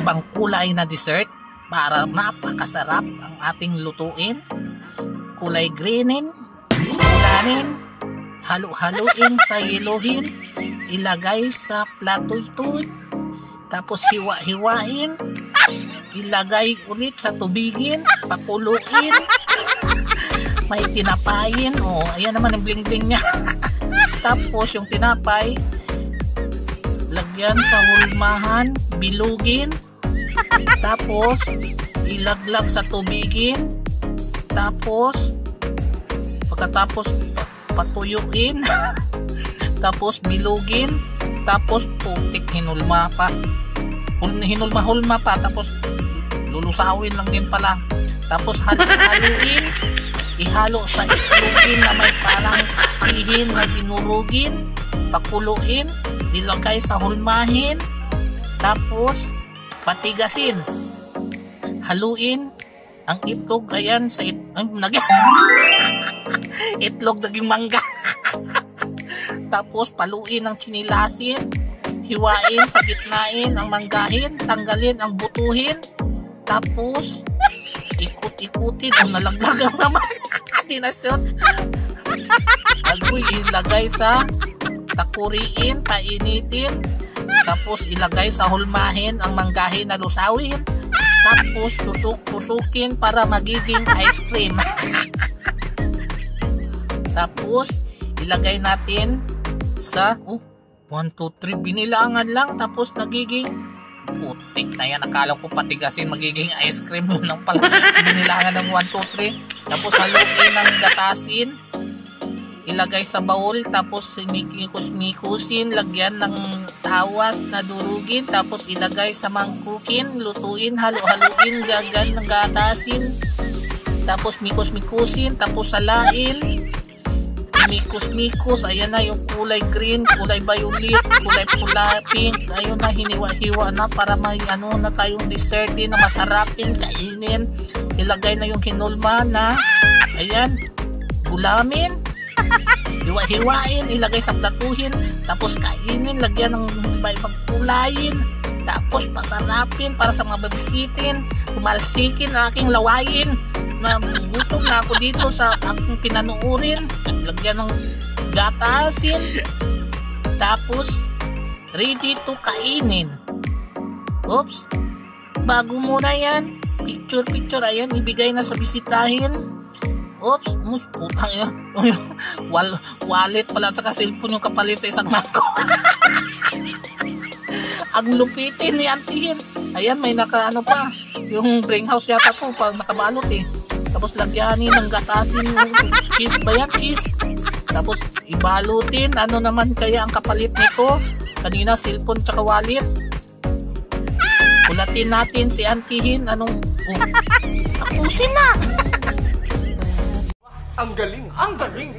ibang kulay na dessert para napakasarap ang ating lutuin. Kulay greenin, ulanin, halo-haluin sa yeluhin, ilagay sa plato ito, tapos hiwa-hiwain, ilagay ulit sa tubigin, pakuluin, may tinapayin. Oh, ayan naman ang bling-bling niya. Tapos yung tinapay, lagyan sa hulmahan, bilugin, tapos ilaglag sa tubigin, tapos pagkatapos patuyuin, tapos bilugin, tapos putik hinulma pa, hinulma pa, tapos lulusawin lang din pala, tapos haluin, ihalo sa itlogin na may parang ihin na dinurugin, pakuluin, ilagay sa hulmahin, tapos patigasin, haluin ang itlog. Ayan sa itlog naging mangga. Tapos paluin ng chinilasin, hiwain sa gitnain ang manggahin, tanggalin ang butuhin, tapos ikut-ikutin ang nalaglagang naman. Dinasyon. Agoy, ilagay sa takuriin, painitin, tapos ilagay sa hulmahin ang manggahin na lusawin, tapos tusuk-tusukin para magiging ice cream. Tapos ilagay natin sa 1, 2, 3, binilangan lang, tapos nagiging putik na yan. Akala ko patigasin magiging ice cream, yun lang pala. Binilangan ng 1, 2, 3, tapos haluin ng gatasin, ilagay sa bowl, tapos mikikusin, lagyan ng tawas na durugin, tapos ilagay sa mangkukin, lutuin, haluin, gagan ng gatasin, tapos mikus-mikusin, tapos salain, mikus-mikus. Ayan na yung kulay green, kulay violet, kulay pula, pink. Ayun na, hiniwa-hiwa na para may ano na tayong dessert din na masarapin kainin. Ilagay na yung hinulma na, ayan, gulamin, hiwa-hiwain, ilagay sa platuhin, tapos kainin, lagyan ng iba-ibang kulayin, tapos pasarapin para sa mga babisitin, pumalsikin na aking lawayin. Nagutom na ako dito sa aking pinanuurin. Lagyan ng gatasin, tapos ready to kainin. Oops, bago muna yan, picture, ayan, ibigay na sa bisitahin. Oops, putang ina, wallet pala at saka cellphone yung kapalit sa isang mangko. Ang lupitin ni Antihin. Ayan, may nakaano pa, yung brain house yata po pag nakabalot eh. Tapos lagyanin ng gatasin yung cheese ba yan? Cheese. Tapos ibalutin. Ano naman kaya ang kapalit nito? Kanina cellphone tsaka wallet. Ulatin natin si Antihin. Anong... tapusin na! Ang galing! Ang galing!